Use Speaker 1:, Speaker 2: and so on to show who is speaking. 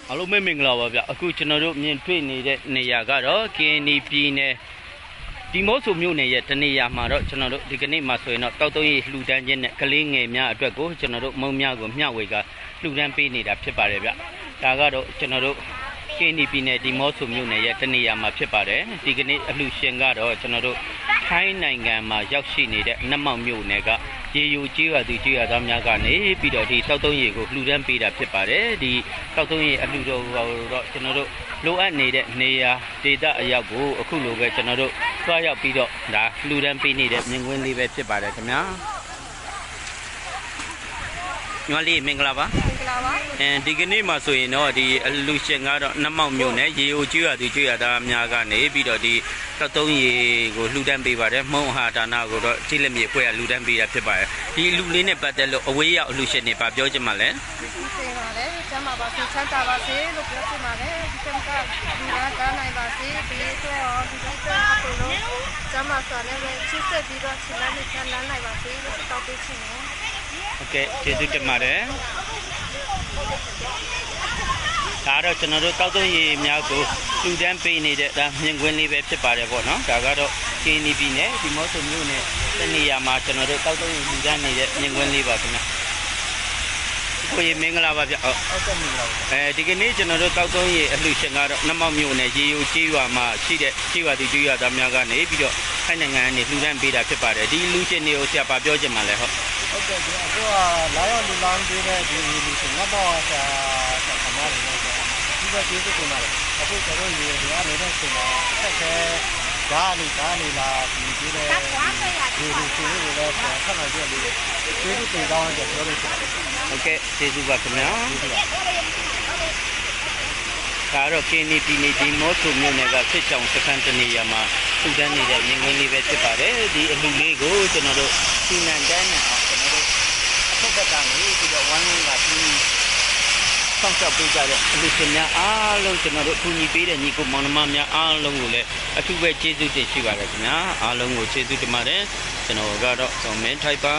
Speaker 1: အားလုံးမင်္ဂလာပါဗျအခုကျွန်တော်တို့မြင်တွေ့နေတဲ့နေရာကတော့ KNY ပြည်နယ်ဒီမော့ဆိုမြို့နယ်ရဲ့တနေရာမှာတော့ကျွန်တော်တို့ဒီကနေ့မှာဆိုရင်တော့တောက်တုံးရီလှူဒန်းခြင်းနဲ့ကလေးငယ်များအတွက်ကိုကျွန်တော်တို့မုံများကိုမျှဝေကလှူဒန်းပေးနေတာဖြစ်ပါတယ်ဗျဒါကတော့ကျွန်တော်တို့ KNY ပြည်နယ်ဒီမော့ဆိုမြို့နယ်ရဲ့တနေရာမှာဖြစ်ပါတယ်ဒီကနေ့အလှူရှင်ကတော့ကျွန်တော်တို့ထိုင်းနိုင်ငံမှာရောက်ရှိနေတဲ့နတ်မောက်မြို့နယ်ကရေယူကြီးရသူကြီးရသားများကနေပြီးတော့ဒီတောက်တုံးရီကိုလှူဒန်းပေးတာဖြစ်ပါတယ်ဒီတောက်တုံးရီအလှူတော်တော့ကျွန်တော်တို့လိုအပ်နေတဲ့နေရာဒေသအရောက်ကိုအခုလိုပဲကျွန်တော်တို့တွားရောက်ပြီးတော့ဒါလှူဒန်းပေးနေတဲ့မြင်ကွင်းလေးပဲဖြစ်ပါတယ်ခင်ဗျာညီမလေးမင်္ဂလာပါဒီကနေ့မှာဆိုရင်တော့ဒီအလူရှင်ကတော့နတ်မောက်မြို့နယ်ရေအိုကျွေးရသူကျွေးရသားများကနေပြီးတော့ဒီတောက်တုံးရီကိုလှူဒန်းပေးပါတယ်မုံဟာဒါနကိုတော့ကြည့်လက်မြေဖွဲ့ရလှူဒန်းပေးတာဖြစ်ပါတယ်ဒီလူလေးနဲ့ပတ်သက်လို့အဝေးရောက်အလူရှင်တွေဗာပြောချင်ပါလဲ
Speaker 2: ပေးပါလေကျမ်းပါပါစေချမ်းသာပါစေလို့ပြောချင်ပါတယ်ဒီကံကဒီကတားနိုင်ပါစေဒီအတွက်ရောဒီအတွက်အကုန်လုံးကျမ်းပါစွာနဲ့ပဲချစ်ဆက်ပြီးတော့ဆန္ဒနဲ့ခံနိုင်ပါစေလို့တောင်းပေးချင်တယ်
Speaker 1: โอเคကျေးဇူးတင်ပါတယ်ဒါတော့ကျွန်တော်တို့တောက်တုံးရီများကိုလှူဒန်းပေးနေတဲ့ဒါမြင်ကွင်းလေးပဲဖြစ်ပါတယ်ပေါ့နော်ဒါကတော့ KNY ပြည်နယ်ဒီမော့ဆိုမြို့နယ်တနေရာမှာကျွန်တော်တို့တောက်တုံးရီလှူဒန်းနေတဲ့မြင်ကွင်းလေးပါခင်ဗျာကိုရေမင်္ဂလာပါဗျ
Speaker 2: ဟုတ်ကဲ့မင်္ဂလာပါ
Speaker 1: ဒီကနေ့ကျွန်တော်တို့တောက်တုံးရီအလှူရှင်ကတော့နတ်မောက်မြို့နယ်ရေယူကြီးရွာမှာရှိတဲ့ကြီးရွာသူကြီးရွာသားများကနေပြီးတော့ထိုင်းနိုင်ငံကနေလှူဒန်းပေးတာဖြစ်ပါတယ်ဒီလူရှင်တွေကိုဆရာပါပြောချင်ပါလဲ
Speaker 2: ဟုတ်ကဲ့အခုကလာရောက်လူလောင်းပေးတဲ့ဒီလူရှင်နတ်မောက်ဆရာဆရာမတွေနဲ့ဒီဘက်ကျေးဇူးတင်ပါတယ်အခုကျွန်တော်ရေဒီကနေတဲ့အချိန်မှာဆက်ခဲဓာတ်နေလာဒီဒီတဲ့ဒီလူရှင်တွေလည်းဆက်လာကြည့်လို့ကျေးဇူးတင်တောင်းတယ်ပြောလို့ရှိတယ်
Speaker 1: ဟုတ်ကဲ့ကျေးဇူးပါခင်ဗျာဒါတော့ KNY ပြည်နယ်ဒီမော့ဆိုမြို့နယ်ကစစ်ကြောင်စခန်းတနေရာမှာထူထမ်းနေတဲ့မြင်ကွင်းလေးပဲဖြစ်ပါတယ်ဒီအလှူလေးကိုကျွန်တော်တို့စီနန်တန်းနဲ့အောင်ကျွန်တော်တို့အဖက်ကနေပြီးတော့ဝမ်းလေးကပြီးဆောင်းချပေးကြတဲ့အလှူရှင်များအားလုံးကျွန်တော်တို့ကူညီပေးတဲ့ညီကိုမောင်နှမများအားလုံးကိုလည်းအထူးပဲကျေးဇူးတင်ရှိပါတယ်ခင်ဗျာအားလုံးကိုကျေးဇူးတင်ပါတယ်ကျွန်တော်ကတော့မင်းထိုက်ပါ